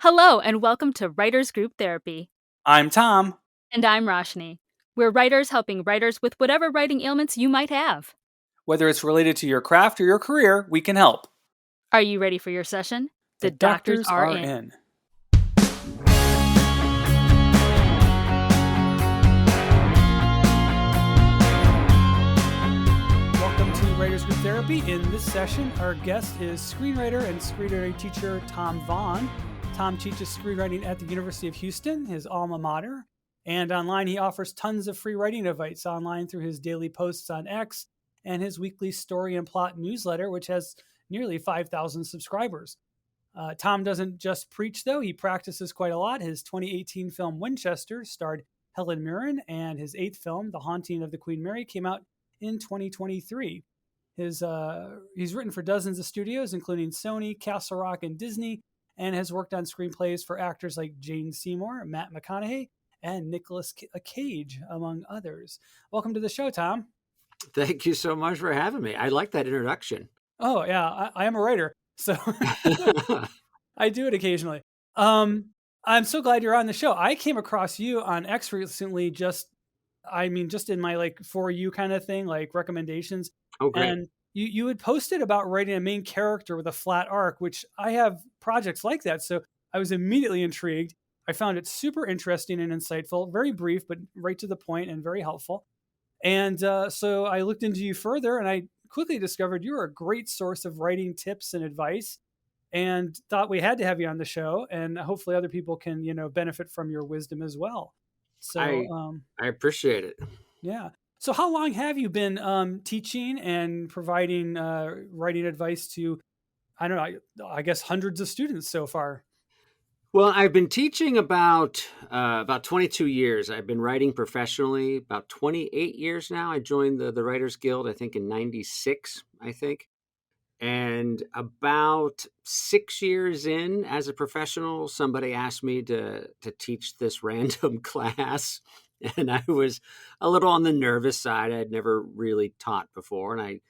Hello, and welcome to Writers Group Therapy. I'm Tom. And I'm Roshni. We're writers helping writers with whatever writing ailments you might have. Whether it's related to your craft or your career, we can help. Are you ready for your session? The doctors are in. Welcome to Writers Group Therapy. In this session, our guest is screenwriter and screenwriting teacher Tom Vaugh. Tom teaches screenwriting at the University of Houston, his alma mater. And online, he offers tons of free writing advice online through his daily posts on X and his weekly story and plot newsletter, which has nearly 5,000 subscribers. Tom doesn't just preach, though. He practices quite a lot. His 2018 film Winchester starred Helen Mirren, and his 8th film, The Haunting of the Queen Mary, came out in 2023. He's written for dozens of studios, including Sony, Castle Rock, and Disney, and has worked on screenplays for actors like Jane Seymour, Matt McConaughey, and Nicolas Cage, among others. Welcome to the show, Tom. Thank you so much for having me. I like that introduction. Oh, yeah. I am a writer, so I do it occasionally. I'm so glad you're on the show. I came across you on X recently, just in my For You kind of thing, like recommendations. Oh, great. And you had posted about writing a main character with a flat arc, which I have projects like that. So I was immediately intrigued. I found it super interesting and insightful, very brief, but right to the point and very helpful. And so I looked into you further, and I quickly discovered you were a great source of writing tips and advice, and thought we had to have you on the show, and hopefully other people can, benefit from your wisdom as well. So I appreciate it. Yeah. So how long have you been teaching and providing writing advice to, I don't know, I guess hundreds of students so far? Well, I've been teaching about 22 years. I've been writing professionally about 28 years now. I joined the Writers Guild, I think, in 96, I think. And about 6 years in as a professional, somebody asked me to teach this random class. And I was a little on the nervous side. I'd never really taught before. And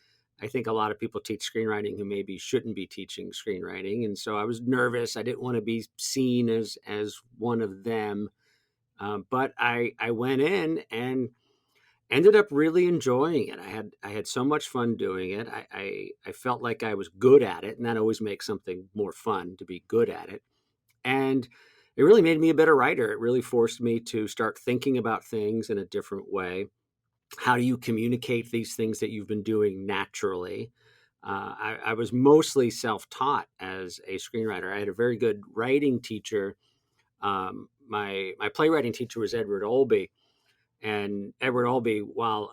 I think a lot of people teach screenwriting who maybe shouldn't be teaching screenwriting. And so I was nervous. I didn't want to be seen as one of them. But I went in and ended up really enjoying it. I had so much fun doing it. I felt like I was good at it. And that always makes something more fun to be good at it. And it really made me a better writer. It really forced me to start thinking about things in a different way. How do you communicate these things that you've been doing naturally? I was mostly self-taught as a screenwriter. I had a very good writing teacher. My playwriting teacher was Edward Albee. And Edward Albee, while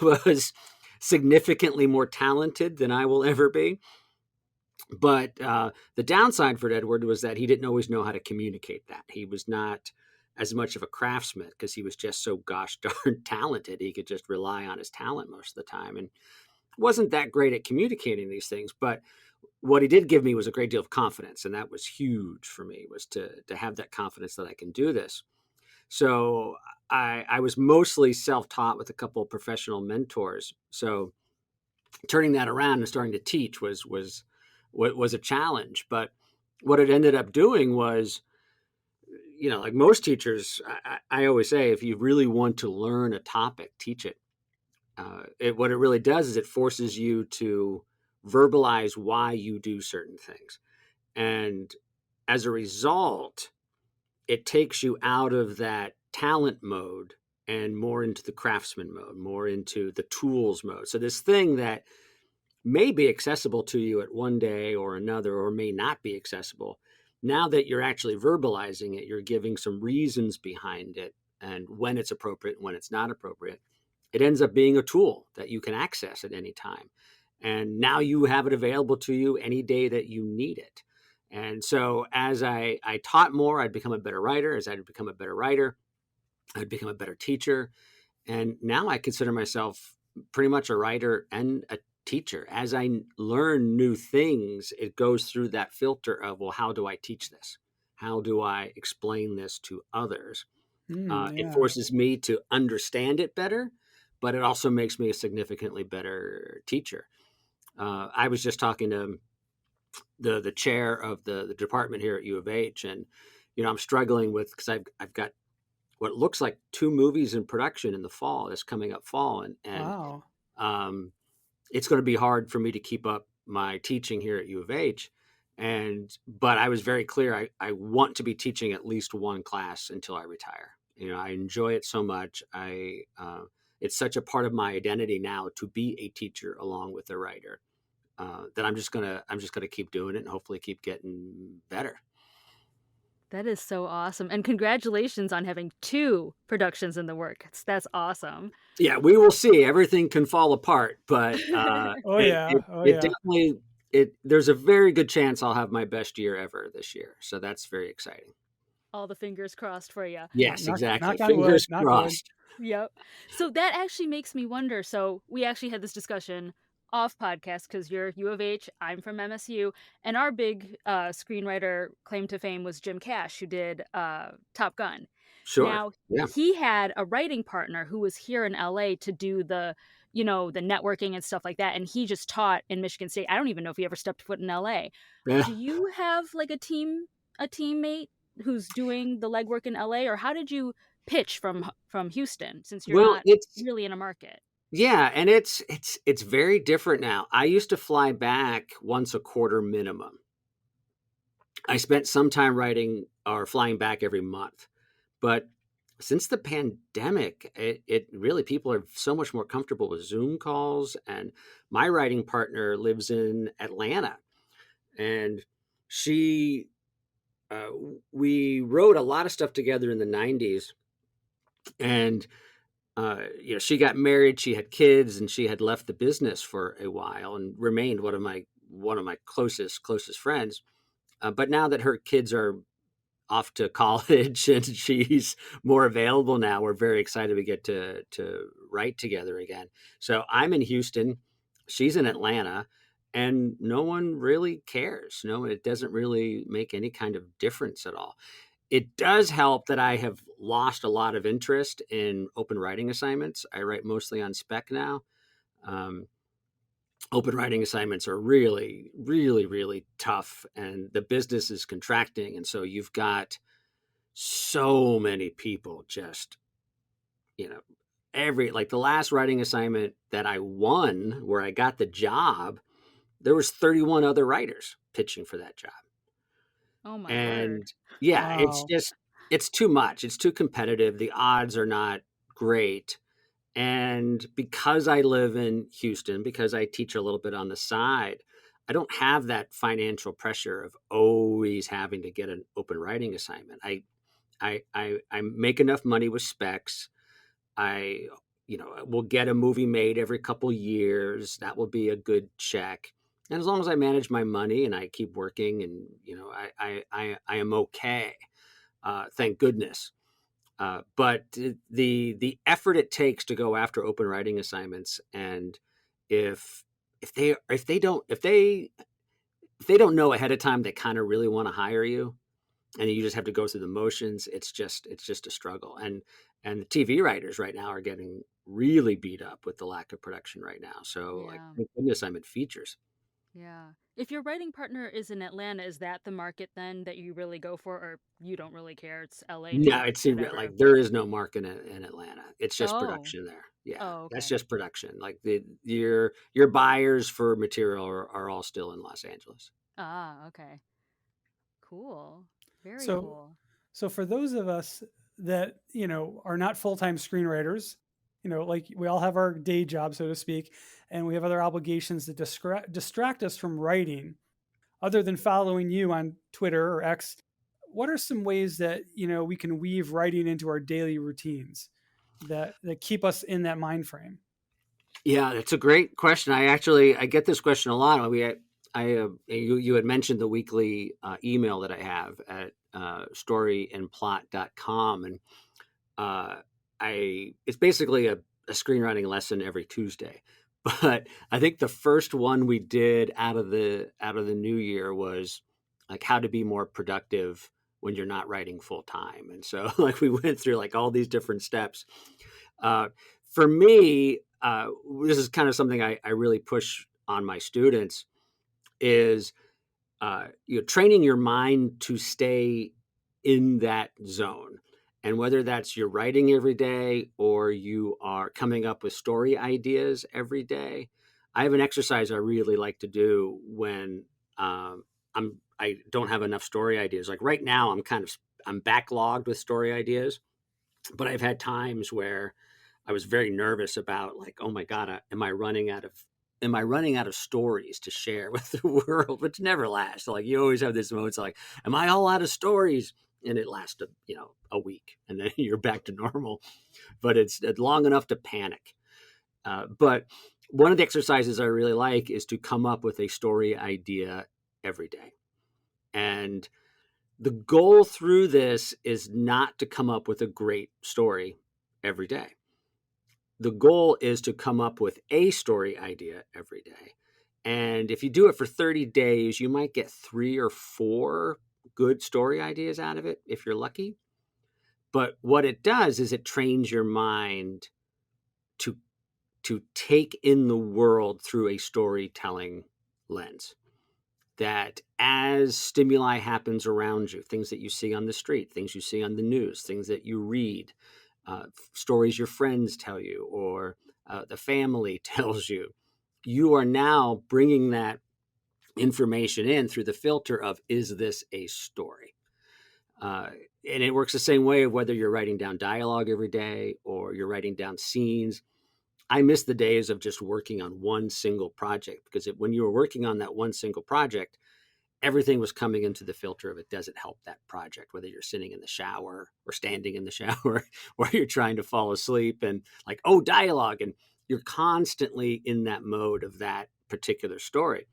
was significantly more talented than I will ever be, but the downside for Edward was that he didn't always know how to communicate that. He was not as much of a craftsman because he was just so gosh darn talented. He could just rely on his talent most of the time and wasn't that great at communicating these things. But what he did give me was a great deal of confidence. And that was huge for me, was to have that confidence that I can do this. So I was mostly self-taught with a couple of professional mentors. So turning that around and starting to teach was a challenge. But what it ended up doing was, like most teachers, I always say, if you really want to learn a topic, teach it. What it really does is it forces you to verbalize why you do certain things. And as a result, it takes you out of that talent mode and more into the craftsman mode, more into the tools mode. So this thing that may be accessible to you at one day or another, or may not be accessible, now that you're actually verbalizing it, you're giving some reasons behind it and when it's appropriate and when it's not appropriate. It ends up being a tool that you can access at any time. And now you have it available to you any day that you need it. And so as I taught more, I'd become a better writer. As I'd become a better writer, I'd become a better teacher. And now I consider myself pretty much a writer and a teacher. As I learn new things, it goes through that filter of, well, how do I teach this? How do I explain this to others? It forces me to understand it better, but it also makes me a significantly better teacher. I was just talking to the chair of the department here at U of H, and I'm struggling with because I've got what looks like 2 movies in production in the fall. This coming up fall, and Wow. um, it's going to be hard for me to keep up my teaching here at U of H. But I was very clear. I want to be teaching at least one class until I retire. I enjoy it so much. It's such a part of my identity now to be a teacher along with a writer, that I'm just gonna keep doing it and hopefully keep getting better. That is so awesome. And congratulations on having 2 productions in the works. That's awesome. Yeah, we will see. Everything can fall apart, but Oh it, yeah. it Oh it yeah. definitely there's a very good chance I'll have my best year ever this year. So that's very exciting. All the fingers crossed for you. Yeah. Yes, Knock exactly. on wood. Fingers Knock wood. crossed. Yep. So that actually makes me wonder. So we actually had this discussion off podcast because you're U of H, I'm from MSU, and our big screenwriter claim to fame was Jim Cash, who did Top Gun. Sure. Now Yeah. he had a writing partner who was here in LA to do the networking and stuff like that, and he just taught in Michigan State. I don't even know if he ever stepped foot in LA. Yeah. Do you have like a teammate who's doing the legwork in LA, or how did you pitch from Houston since you're Well, not it's really in a market? yeah, and it's very different now. I used to fly back once a quarter minimum. I spent some time writing or flying back every month. But since the pandemic, it really, people are so much more comfortable with Zoom calls. And my writing partner lives in Atlanta, and she, uh, we wrote a lot of stuff together in the 90s. And, she got married, she had kids, and she had left the business for a while and remained one of my closest friends. But now that her kids are off to college and she's more available now, we're very excited we get to write together again. So I'm in Houston, she's in Atlanta, and no one really cares. No, it doesn't really make any kind of difference at all. It does help that I have lost a lot of interest in open writing assignments. I write mostly on spec now. Um, Open writing assignments are really, really, really tough, and the business is contracting. And so you've got so many people just, you know, like the last writing assignment that I won, where I got the job, there was 31 other writers pitching for that job. Oh my word. And yeah, Wow. it's too much. It's too competitive. The odds are not great. And because I live in Houston, because I teach a little bit on the side, I don't have that financial pressure of always having to get an open writing assignment. I make enough money with specs. I will get a movie made every couple years. That will be a good check. And as long as I manage my money and I keep working, and I am okay. Thank goodness. But the effort it takes to go after open writing assignments, and if if they don't know ahead of time they kind of really want to hire you, and you just have to go through the motions, it's just a struggle. And the TV writers right now are getting really beat up with the lack of production right now. So like, Yeah. thank goodness I'm in features. Yeah. If your writing partner is in Atlanta, is that the market then that you really go for, or you don't really care? It's LA, New No, York, it's whatever. like there is no market in Atlanta. It's just Oh. production there. Yeah, Oh, that's okay. just production. Like your buyers for material are all still in Los Angeles. Ah, okay. Cool. Very So cool. so for those of us that, are not full-time screenwriters, like we all have our day job, so to speak, and we have other obligations that distract us from writing. Other than following you on Twitter or X, what are some ways that, we can weave writing into our daily routines that keep us in that mind frame? Yeah, that's a great question. I get this question a lot. You had mentioned the weekly email that I have at storyandplot.com, and uh, I it's basically a screenwriting lesson every Tuesday. But I think the first one we did out of the new year was like how to be more productive when you're not writing full time. And so like we went through like all these different steps. Uh, for me, this is kind of something I really push on my students is training your mind to stay in that zone. And whether that's you're writing every day or you are coming up with story ideas every day, I have an exercise I really like to do when I don't have enough story ideas. Like right now, I'm backlogged with story ideas, but I've had times where I was very nervous about, like, oh my God, am I running out of stories to share with the world, which never lasts. Like you always have this moment like, am I all out of stories? And it lasts a week and then you're back to normal, but it's long enough to panic. But one of the exercises I really like is to come up with a story idea every day. And the goal through this is not to come up with a great story every day. The goal is to come up with a story idea every day. And if you do it for 30 days, you might get 3 or 4 good story ideas out of it if you're lucky. But what it does is it trains your mind to take in the world through a storytelling lens. That as stimuli happens around you, things that you see on the street, things you see on the news, things that you read, stories your friends tell you or the family tells you, you are now bringing that information in through the filter of, is this a story? And it works the same way whether you're writing down dialogue every day or you're writing down scenes. I miss the days of just working on one single project, because when you were working on that one single project, everything was coming into the filter of, it doesn't help that project, whether you're sitting in the shower or standing in the shower or you're trying to fall asleep and like, oh, dialogue. And you're constantly in that mode of that particular story.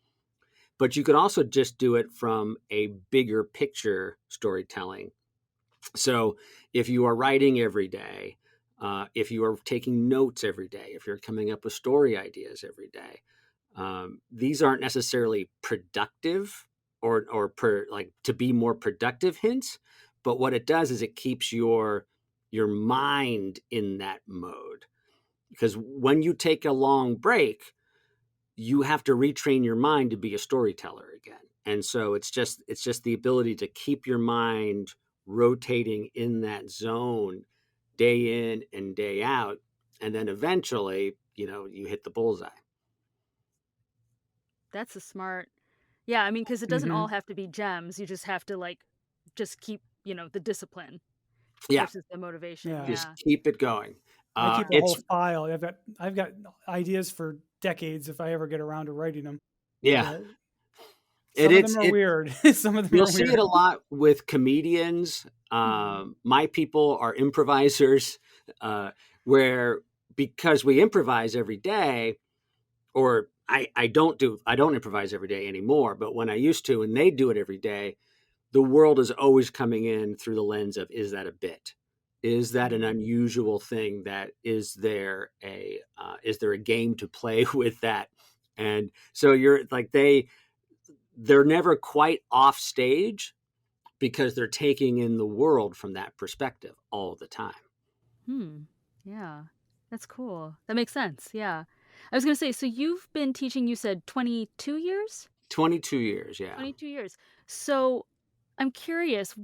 But you could also just do it from a bigger picture storytelling. So if you are writing every day, if you are taking notes every day, if you're coming up with story ideas every day, these aren't necessarily productive or to be more productive hints. But what it does is it keeps your mind in that mode. Because when you take a long break, you have to retrain your mind to be a storyteller again. And so it's just the ability to keep your mind rotating in that zone day in and day out. And then eventually, you hit the bullseye. That's a smart. Yeah, I mean, because it doesn't Mm-hmm. all have to be gems. You just have to just keep, the discipline Yeah, versus the motivation. Yeah. just Yeah. keep it going. I keep a It's whole file. I've got ideas for decades if I ever get around to writing them. yeah, But it some of it's them are it. weird. Some of them You'll are see it weird. a lot with comedians. My people are improvisers, where because we improvise every day, or I don't improvise every day anymore. But when I used to, and they do it every day, the world is always coming in through the lens of, is that a bit? Is that an unusual thing? That is there a game to play with that? And so you're like they're never quite off stage because they're taking in the world from that perspective all the time. Hmm. Yeah. That's cool. That makes sense. Yeah. I was going to say, so you've been teaching, you said 22 years? 22 years, yeah. 22 years. So I'm curious,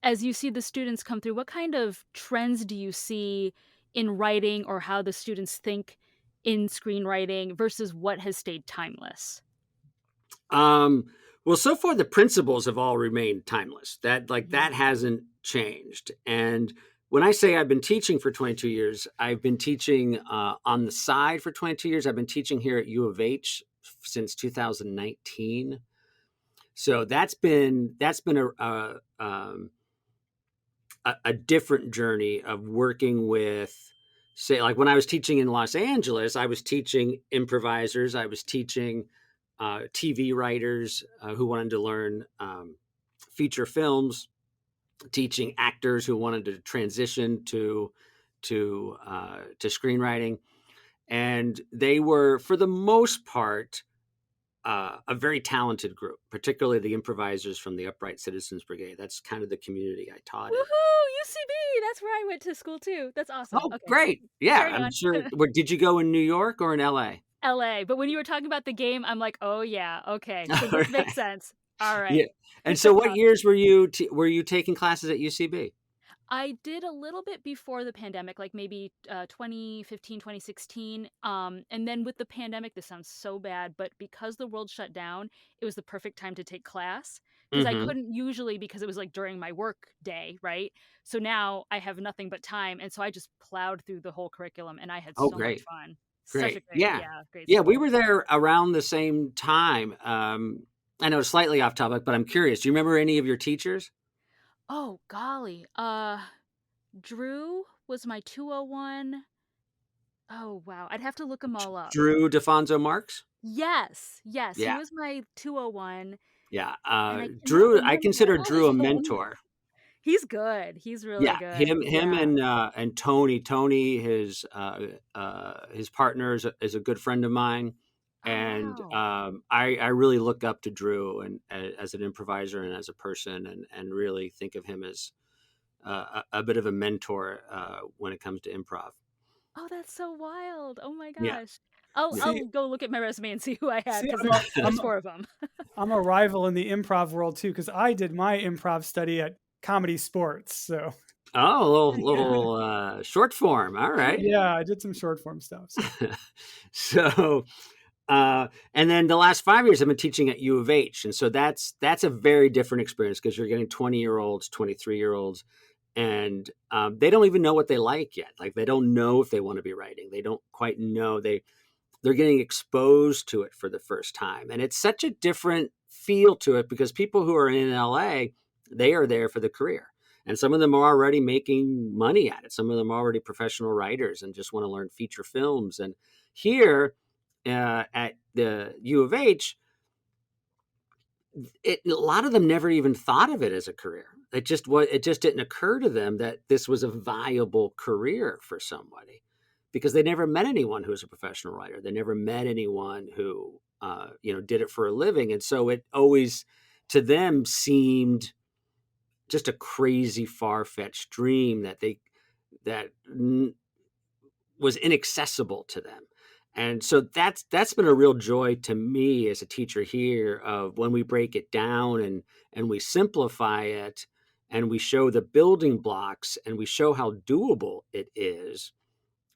as you see the students come through, what kind of trends do you see in writing or how the students think in screenwriting versus what has stayed timeless? Um, well, so far the principles have all remained timeless. That hasn't changed. And when I say I've been teaching for 22 years, I've been teaching on the side for 22 years. I've been teaching here at U of H since 2019. So that's been a different journey of working with, say, like when I was teaching in Los Angeles, I was teaching improvisers, I was teaching TV writers who wanted to learn feature films, teaching actors who wanted to transition to screenwriting, and they were, for the most part, a very talented group, particularly the improvisers from the Upright Citizens Brigade. That's kind of the community I taught in. Woohoo! UCB! That's where I went to school too. That's awesome. Oh, Okay. great! Yeah, Carry I'm on. sure. Did you go in New York or in LA? LA, but when you were talking about the game, I'm like, "Oh, yeah, okay, so All this makes right. sense. Yeah. Alright." And so what years were you taking classes at UCB? I did a little bit before the pandemic, like maybe 2015, 2016. And then with the pandemic, this sounds so bad, but because the world shut down, it was the perfect time to take class because I Mhm. couldn't usually because it was like during my work day, right? So now I have nothing but time. And so I just plowed through the whole curriculum and I had Oh, so much great. fun. Such a Great. great, Yeah. yeah, great Yeah, we school. were there around the same time. I know it's slightly off topic, but I'm curious. Do you remember any of your teachers? Oh, golly. Drew was my 201. Oh, wow. I'd have to look them all up. Drew DeFonso Marks? Yes, yes, he Yeah. was my 201, Yeah. and I cannot Drew, I remember consider all of Drew a them. mentor. He's good, he's really Yeah, good, him yeah. and Tony. Tony, his partner is a good friend of mine, Oh, and wow. I really look up to Drew and as an improviser and as a person, and really think of him as a bit of a mentor when it comes to improv. Oh, that's so wild, oh my Yeah, gosh. I'll yeah. I'll See, go look at my resume and see who I had see, 'cause I'm there's 4 of them. I'm a rival in the improv world too because I did my improv study at Comedy Sports. So Oh, a yeah, little short form. All right. yeah, I did some short form stuff. So So and then the last 5 years I've been teaching at U of H, and so that's a very different experience because you're getting 20-year-olds, 23-year-olds, and they don't even know what they like yet. Like they don't know if they want to be writing. They don't quite know. They're getting exposed to it for the first time, and it's such a different feel to it because people who are in LA, they are there for the career. And some of them are already making money at it. Some of them are already professional writers and just want to learn feature films. And here at the U of H, a lot of them never even thought of it as a career. It just didn't occur to them that this was a viable career for somebody because they never met anyone who was a professional writer. They never met anyone who did it for a living, and so it always to them seemed just a crazy far fetched dream that was inaccessible to them. And so that's been a real joy to me as a teacher here of when we break it down and we simplify it and we show the building blocks and we show how doable it is,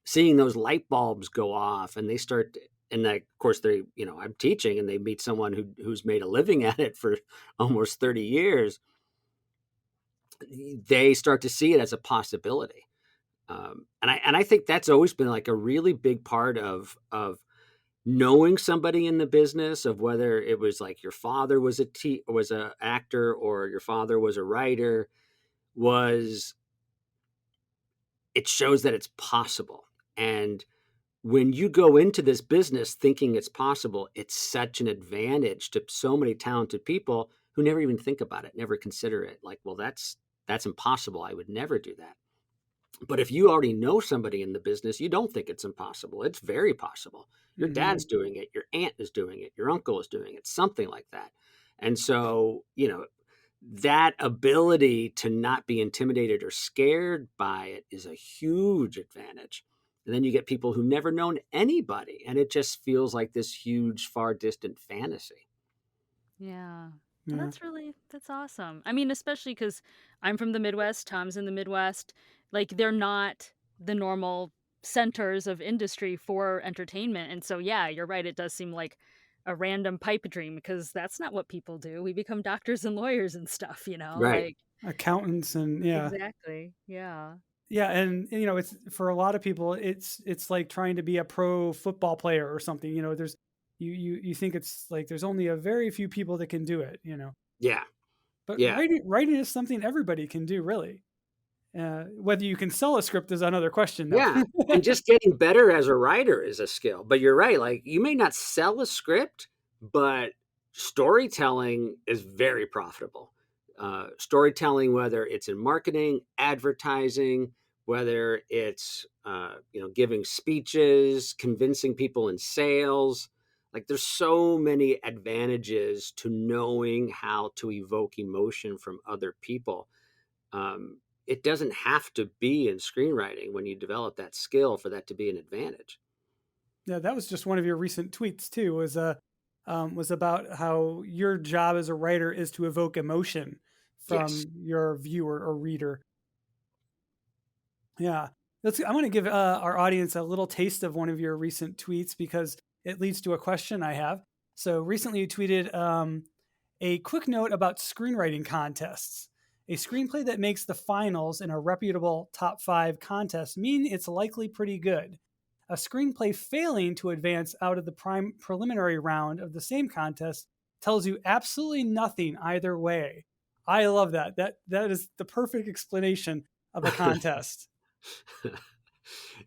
seeing those light bulbs go off and they start and of course I'm teaching and they meet someone who's made a living at it for almost 30 years, they start to see it as a possibility. And I think that's always been like a really big part of knowing somebody in the business, of whether it was like your father was was a actor or your father was a writer, was it shows that it's possible. And when you go into this business thinking it's possible, it's such an advantage to so many talented people who never even think about it, never consider it. Like, well, that's impossible. I would never do that. But if you already know somebody in the business, you don't think it's impossible. It's very possible. Your hmm dad's doing it, your aunt is doing it, your uncle is doing it, something like that. And so, that ability to not be intimidated or scared by it is a huge advantage. And then you get people who've never known anybody, and it just feels like this huge, far distant fantasy. Yeah. Well, yeah. that's awesome. I mean, especially because 'cause I'm from the Midwest, Tom's in the Midwest, like, they're not the normal centers of industry for entertainment, and so, yeah, you're right, it does seem like a random pipe dream because that's not what people do. We become doctors and lawyers and stuff, Right. like Accountants and yeah. exactly, yeah. Yeah, and it's for a lot of people, it's like trying to be a pro football player or something. There's you think it's like there's only a very few people that can do it. Yeah. But Yeah. writing is something everybody can do, really. Whether you can sell a script is another question, though. Yeah, and just getting better as a writer is a skill. But you're right, like you may not sell a script, but storytelling is very profitable. Storytelling, whether it's in marketing, advertising, whether it's giving speeches, convincing people in sales, like there's so many advantages to knowing how to evoke emotion from other people. It doesn't have to be in screenwriting when you develop that skill for that to be an advantage. Yeah, that was just one of your recent tweets too. Was about how your job as a writer is to evoke emotion Yes. from your viewer or reader. Yeah, I'm going to give our audience a little taste of one of your recent tweets because it leads to a question I have. So recently, you tweeted a quick note about screenwriting contests. A screenplay that makes the finals in a reputable top five contest mean it's likely pretty good. A screenplay failing to advance out of the preliminary round of the same contest tells you absolutely nothing either way. I love that. That is the perfect explanation of a contest.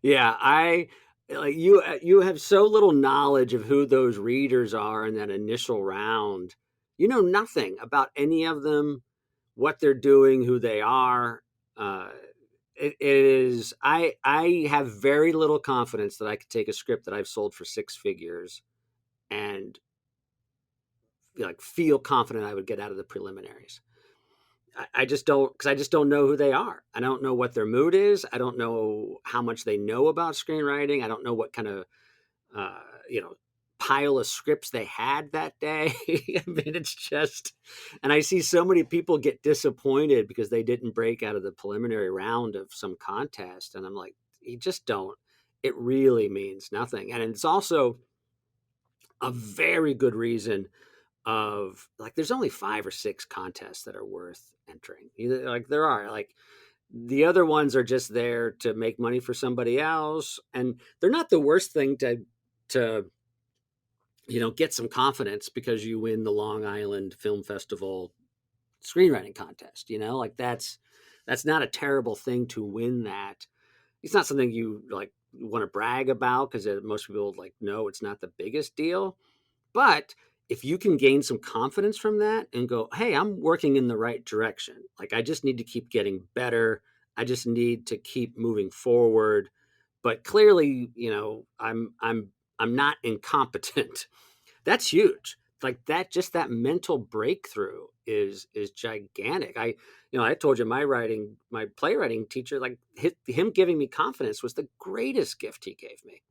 Yeah, I like you. You have so little knowledge of who those readers are in that initial round. You know nothing about any of them, what they're doing, who they are. Uh, it is. I have very little confidence that I could take a script that I've sold for six figures and like feel confident I would get out of the preliminaries. I just don't, because I just don't know who they are. I don't know what their mood is. I don't know how much they know about screenwriting. I don't know what kind of uh, you know pile of scripts they had that day. I mean, it's just, and I see so many people get disappointed because they didn't break out of the preliminary round of some contest, and I'm like, you just don't. It really means nothing, and it's also a very good reason of like there's only five or six contests that are worth entering. Like there are like the other ones are just there to make money for somebody else, and they're not the worst thing to get some confidence because you win the Long Island Film Festival screenwriting contest. Like that's not a terrible thing to win that. It's not something you like want to brag about because most people like know it's not the biggest deal. But if you can gain some confidence from that and go, hey, I'm working in the right direction. Like I just need to keep getting better. I just need to keep moving forward. But clearly, I'm not incompetent. That's huge. Like that, just that mental breakthrough is gigantic. I told you my playwriting teacher, like him giving me confidence was the greatest gift he gave me.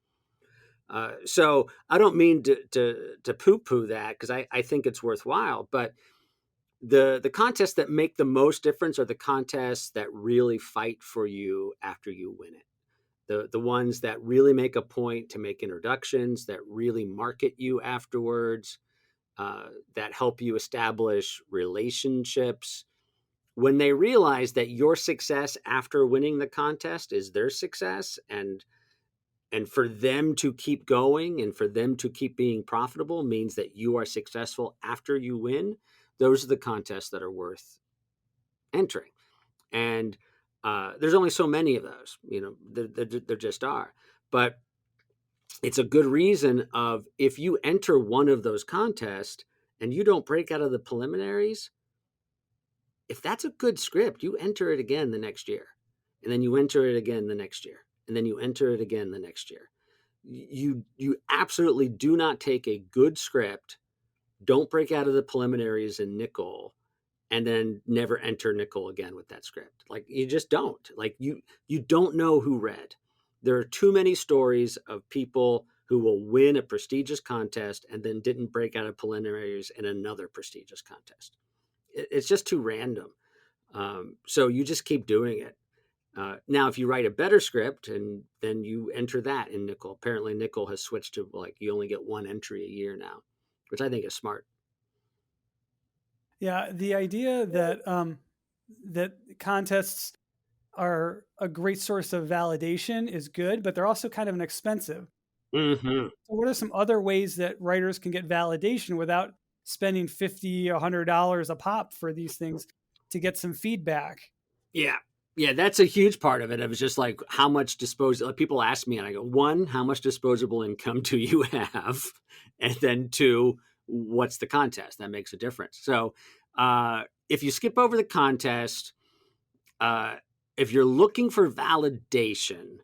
So I don't mean to poo poo that because I think it's worthwhile. But the contests that make the most difference are the contests that really fight for you after you win it. The ones that really make a point to make introductions, that really market you afterwards, that help you establish relationships. When they realize that your success after winning the contest is their success, and for them to keep going and for them to keep being profitable means that you are successful after you win. Those are the contests that are worth entering. And there's only so many of those, there just are. But it's a good reason of if you enter one of those contests and you don't break out of the preliminaries, if that's a good script, you enter it again the next year. And then you enter it again the next year. And then you enter it again the next year. You absolutely do not take a good script, don't break out of the preliminaries in nickel, and then never enter nickel again with that script. Like you just don't. Like you don't know who read. There are too many stories of people who will win a prestigious contest and then didn't break out of preliminaries in another prestigious contest. It's just too random. So you just keep doing it. Now, if you write a better script and then you enter that in nickel, apparently nickel has switched to like you only get one entry a year now, which I think is smart. Yeah, the idea that contests are a great source of validation is good, but they're also kind of expensive. Mm-hmm. So what are some other ways that writers can get validation without spending $50, $100 a pop for these things to get some feedback? Yeah. Yeah, that's a huge part of it. It was just like how much disposable people ask me and I go, one, how much disposable income do you have? And then two, what's the contest? That makes a difference. So if you skip over the contest, uh, if you're looking for validation,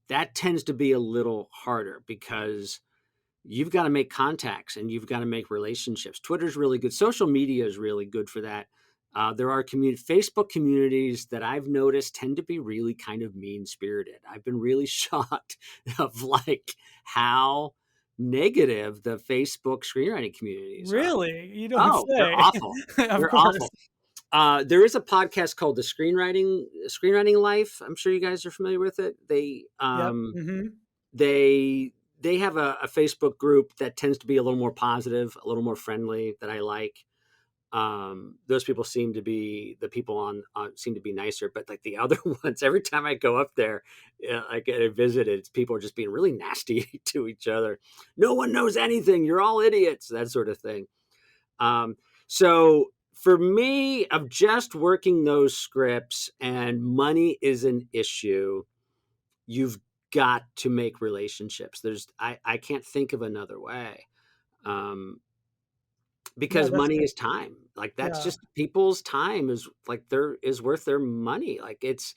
that tends to be a little harder because you've got to make contacts and you've got to make relationships. Twitter's really good. Social media is really good for that. There are Facebook communities that I've noticed tend to be really kind of mean spirited. I've been really shocked of like how negative the Facebook screenwriting communities are. Really? You don't Oh, they're say. awful. Of They're course. awful. There is a podcast called the Screenwriting Life. I'm sure you guys are familiar with it. Yep. Hmm. They they have a Facebook group that tends to be a little more positive, a little more friendly that I like. Those people seem to be the people on seem to be nicer, but like the other ones, every time I go up there, I get a visit, it's people are just being really nasty to each other. No one knows anything. You're all idiots. That sort of thing. Um, so for me, of just working those scripts and money is an issue, you've got to make relationships. I can't think of another way. Um, Yeah, because that's money good. is time. Like that's Yeah. just people's time is like there is worth their money. Like it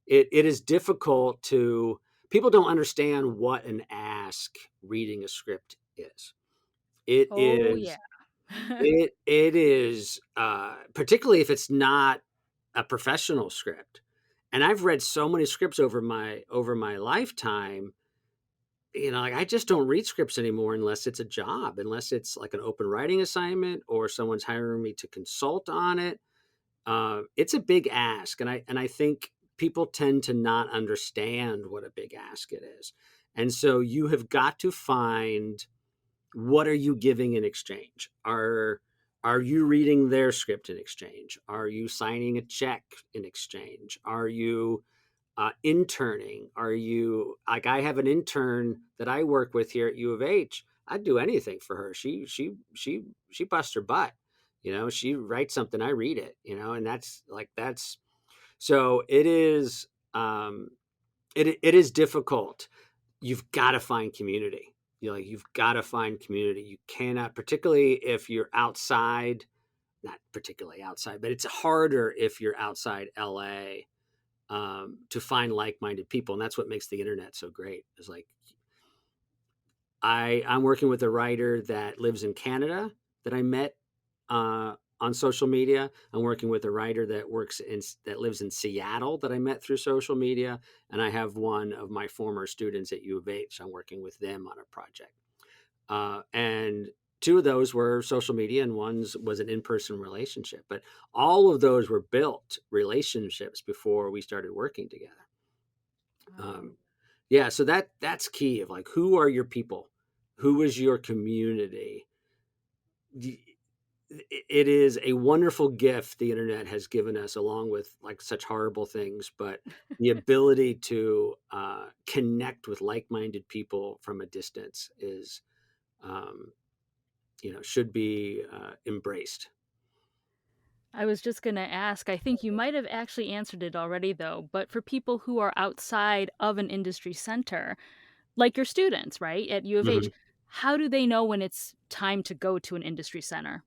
is difficult to people don't understand what an ask reading a script is. It Oh, yeah. is it is particularly if it's not a professional script. And I've read so many scripts over my lifetime, like I just don't read scripts anymore unless it's a job, unless it's like an open writing assignment or someone's hiring me to consult on it. It's a big ask, and I think people tend to not understand what a big ask it is, and so you have got to find what are you giving in exchange. Are you reading their script in exchange? Are you signing a check in exchange? Are you interning? Are you like I have an intern that I work with here at U of H. I'd do anything for her. She busts her butt. She writes something, I read it. And that's so it is. It is difficult. You've got to find community. You've got to find community. You cannot, particularly if you're outside. Not particularly outside, but it's harder if you're outside LA to find like-minded people, and that's what makes the internet so great. Is like I'm working with a writer that lives in Canada that I met on social media. I'm working with a writer that lives in Seattle that I met through social media, and I have one of my former students at U of H. I'm working with them on a project, and two of those were social media, and one was an in-person relationship. But all of those were built relationships before we started working together. Wow. Um, yeah, so that's key of like who are your people, who is your community. It is a wonderful gift the internet has given us, along with like such horrible things, but the ability to connect with like-minded people from a distance is, um, should be embraced. I was just gonna ask, I think you might have actually answered it already though, but for people who are outside of an industry center, like your students, right, at U of H, Mhm. how do they know when it's time to go to an industry center?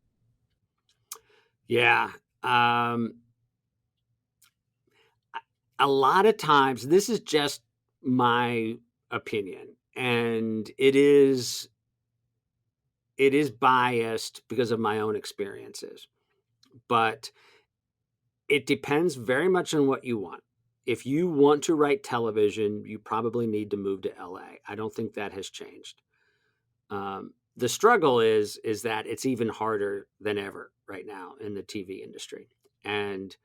Yeah. A lot of times, this is just my opinion, and it is biased because of my own experiences, but it depends very much on what you want. If you want to write television, you probably need to move to LA. I don't think that has changed. The struggle is that it's even harder than ever right now in the TV industry, and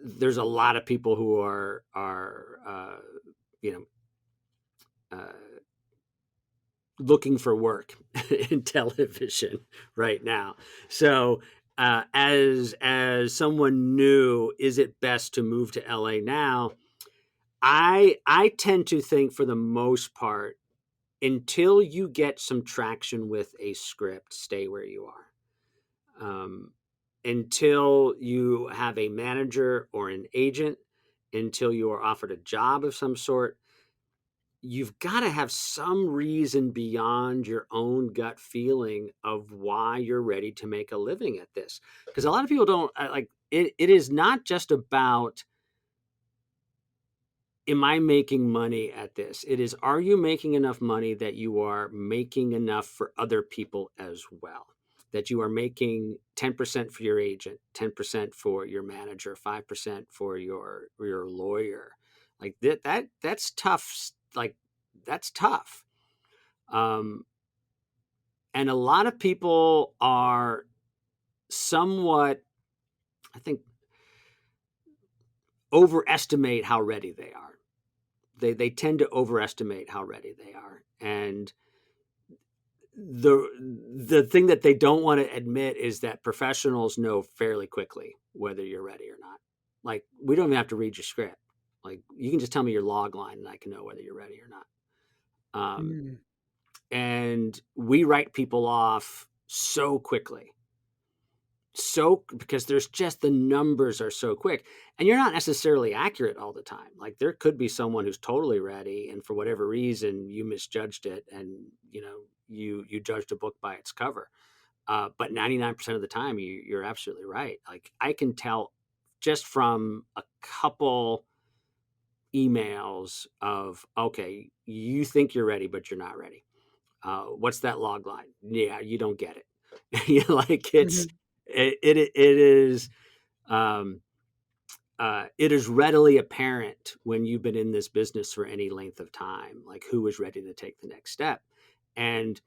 there's a lot of people who are you know uh, looking for work in television right now. So as someone new, is it best to move to LA now? I tend to think for the most part, until you get some traction with a script, stay where you are. Until you have a manager or an agent, until you are offered a job of some sort, you've got to have some reason beyond your own gut feeling of why you're ready to make a living at this. Because a lot of people don't like it. It is not just about, am I making money at this? It is, are you making enough money that you are making enough for other people as well? that you are making 10% for your agent, 10% for your manager, 5% for your lawyer. Like that's tough. Like that's tough. Um, and a lot of people are somewhat, I think, overestimate how ready they are. They tend to overestimate how ready they are. And the thing that they don't want to admit is that professionals know fairly quickly whether you're ready or not. Like, we don't even have to read your script. Like, you can just tell me your log line and I can know whether you're ready or not. Mm. And we write people off so quickly. So, because there's just, the numbers are so quick, and you're not necessarily accurate all the time. Like, there could be someone who's totally ready, and for whatever reason you misjudged it, and you judged a book by its cover. But 99% of the time you're absolutely right. Like, I can tell just from a couple emails of, okay, you think you're ready but you're not ready. What's that log line? Yeah, you don't get it. Like, Mhm. it is, um, it is readily apparent when you've been in this business for any length of time, like, who is ready to take the next step. And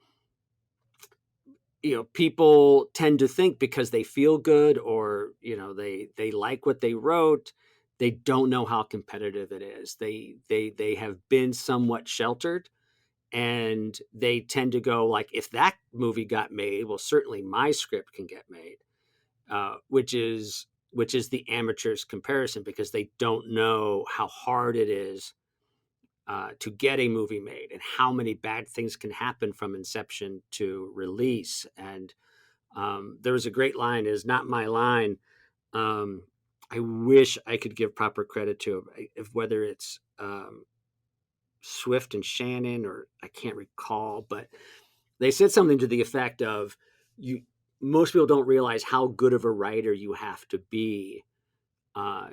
people tend to think, because they feel good, or they like what they wrote, they don't know how competitive it is. They have been somewhat sheltered, and they tend to go, like, if that movie got made, well, certainly my script can get made. Which is the amateur's comparison, because they don't know how hard it is to get a movie made, and how many bad things can happen from inception to release. And there was a great line, is not my line. Um, I wish I could give proper credit to him, if whether it's Swift and Shannon, or I can't recall, but they said something to the effect of, you most people don't realize how good of a writer you have to be uh,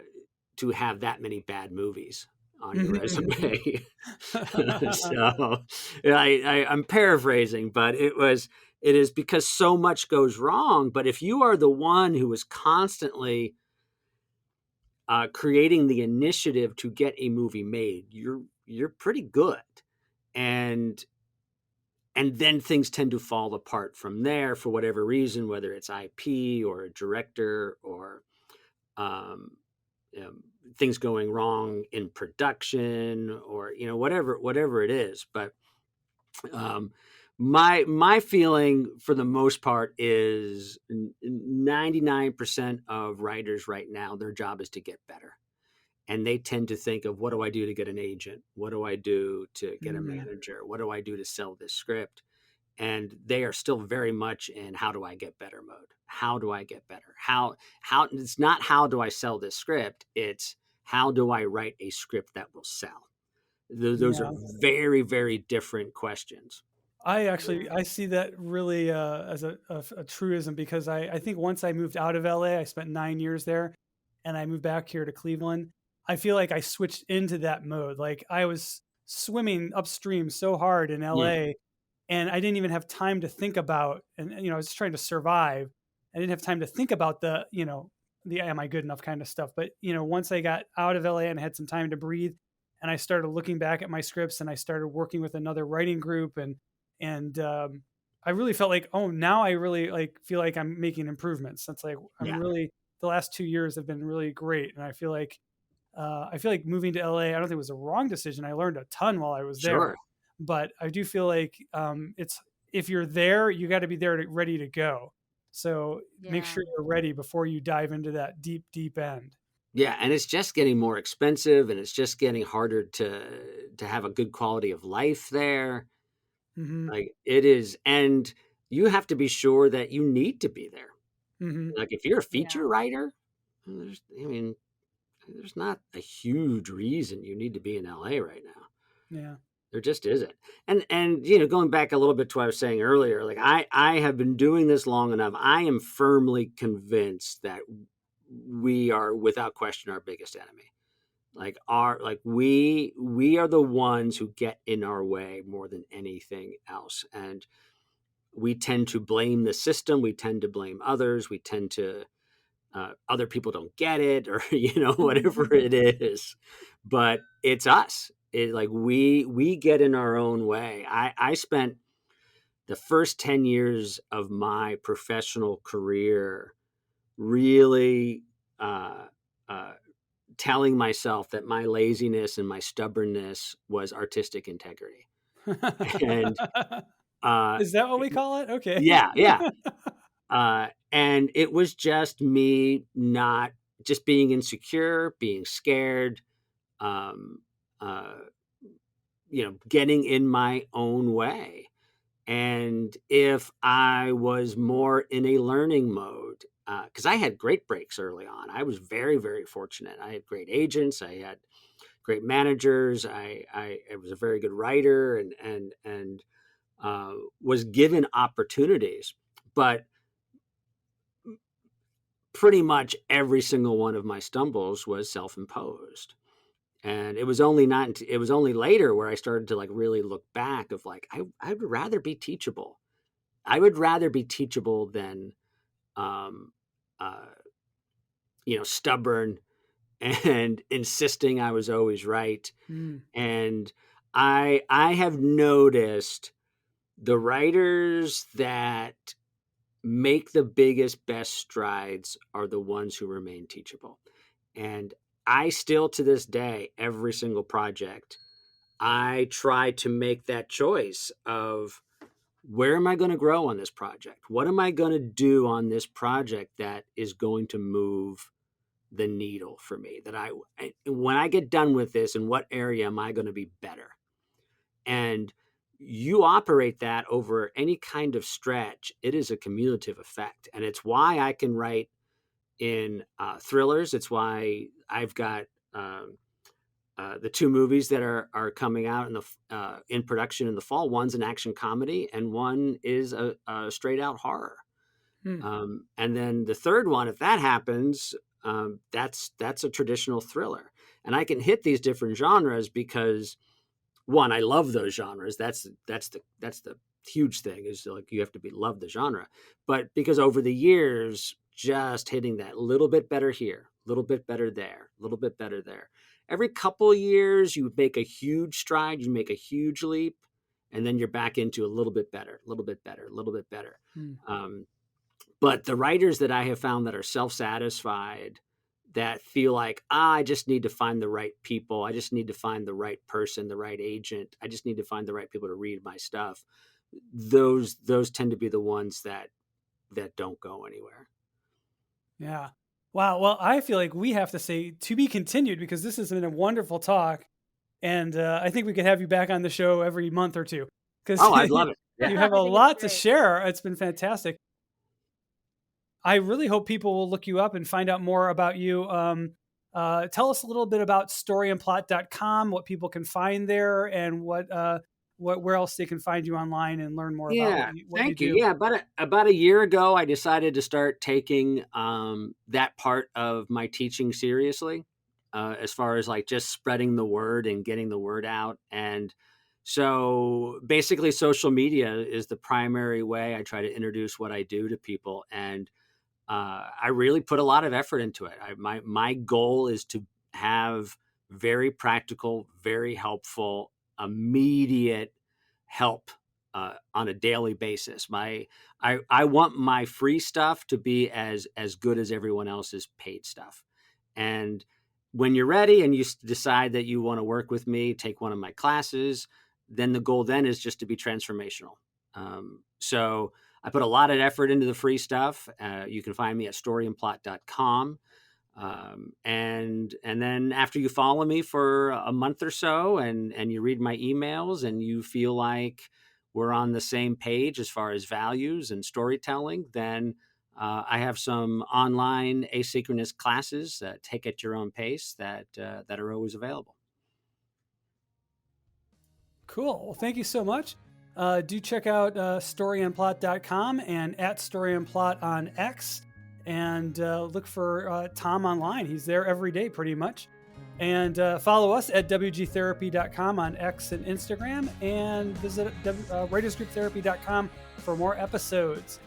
to have that many bad movies on your Mhm. resume. So, yeah, I'm paraphrasing, but it is because so much goes wrong. But if you are the one who is constantly creating the initiative to get a movie made, you're pretty good. and and then things tend to fall apart from there for whatever reason, whether it's IP or a director, or um, um, things going wrong in production, or whatever it is. But um, my feeling, for the most part, is 99% of writers right now, their job is to get better. And they tend to think of, what do I do to get an agent? What do I do to get a Mm. manager? What do I do to sell this script? And they are still very much in, how do I get better mode? How do I get better? How It's not, how do I sell this script? It's, how do I write a script that will sell? Those are Yeah. very, very different questions. Yeah. I see that really as a truism, because I think once I moved out of LA, I spent 9 years there, and I moved back here to Cleveland. I feel like I switched into that mode. Like, I was swimming upstream so hard in Yeah, LA, and I didn't even have time to think about, and I was just trying to survive. I didn't have time to think about the am I good enough kind of stuff. But once I got out of LA and had some time to breathe, and I started looking back at my scripts, and I started working with another writing group, and I really felt like, oh, now I really like feel like I'm making improvements. That's like, I'm yeah, really, the last 2 years have been really great, and I feel like moving to LA, I don't think it was a wrong decision. I learned a ton while I was there, sure. but I do feel like it's, if you're there, you got to be there ready to go. So make Yeah. sure you're ready before you dive into that deep, deep end. Yeah, and it's just getting more expensive, and it's just getting harder to have a good quality of life there. Hmm. Like, it is, and you have to be sure that you need to be there. Hmm. Like, if you're a Yeah. feature writer, I mean, there's not a huge reason you need to be in LA right now. Yeah. There just isn't. And going back a little bit to what I was saying earlier, like, I have been doing this long enough. I am firmly convinced that we are, without question, our biggest enemy. We are the ones who get in our way more than anything else. And we tend to blame the system. We tend to blame others. We tend to, other people don't get it, or, whatever it is, but it's us. Like we get in our own way. I spent the first 10 years of my professional career really, uh, telling myself that my laziness and my stubbornness was artistic integrity. And, uh, Is that what we call it? Okay. yeah, yeah. And it was just me not just being insecure, being scared, um, uh, getting in my own way. And if I was more in a learning mode, because I had great breaks early on, I was very, very fortunate. I had great agents, I had great managers, I was a very good writer, and was given opportunities, but pretty much every single one of my stumbles was self-imposed. And it was only later where I started to like really look back of like, I would rather be teachable. I would rather be teachable than, um, uh, stubborn and insisting I was always right. Mm. And I have noticed the writers that make the biggest, best strides are the ones who remain teachable. And I still, to this day, every single project, I try to make that choice of where am I going to grow on this project? What am I going to do on this project that is going to move the needle for me? When I get done with this, in what area am I going to be better? And you operate that over any kind of stretch, it is a cumulative effect. And it's why I can write in thrillers. It's why I've got the two movies that are coming out in production in the fall. One's an action comedy, and one is a straight out horror. And then the third one, if that happens, that's a traditional thriller. And I can hit these different genres because, one, I love those genres. That's the huge thing, is like you have to love the genre. But because over the years, just hitting that little bit better here, a little bit better there, a little bit better there. Every couple of years, you make a huge stride, you make a huge leap, and then you're back into a little bit better, a little bit better, a little bit better. But the writers that I have found that are self-satisfied, that feel like, I just need to find the right people, I just need to find the right person, the right agent, I just need to find the right people to read my stuff, those tend to be the ones that don't go anywhere. Yeah. Wow. Well, I feel like we have to say to be continued, because this has been a wonderful talk. And I think we could have you back on the show every month or two, because I'd love it. you Yeah. have a I think it's lot to great. share. It's been fantastic. I really hope people will look you up and find out more about you. Tell us a little bit about storyandplot.com, what people can find there, and where else they can find you online and learn more about Yeah, what you thank you. do. Yeah, about a year ago, I decided to start taking that part of my teaching seriously, as far as like just spreading the word and getting the word out. And so basically, social media is the primary way I try to introduce what I do to people. And I really put a lot of effort into it. My goal is to have very practical, very helpful, immediate help on a daily basis. I want my free stuff to be as good as everyone else's paid stuff. And when you're ready and you decide that you want to work with me, take one of my classes, then the goal then is just to be transformational. So I put a lot of effort into the free stuff. You can find me at storyandplot.com. And then after you follow me for a month or so and you read my emails and you feel like we're on the same page as far as values and storytelling, then I have some online asynchronous classes, take at your own pace, that are always available. Cool. Well, thank you so much. Do check out storyandplot.com and at storyandplot on X, and look for Tom online. He's there every day pretty much. And follow us at wgtherapy.com on X and Instagram, and visit writersgrouptherapy.com for more episodes.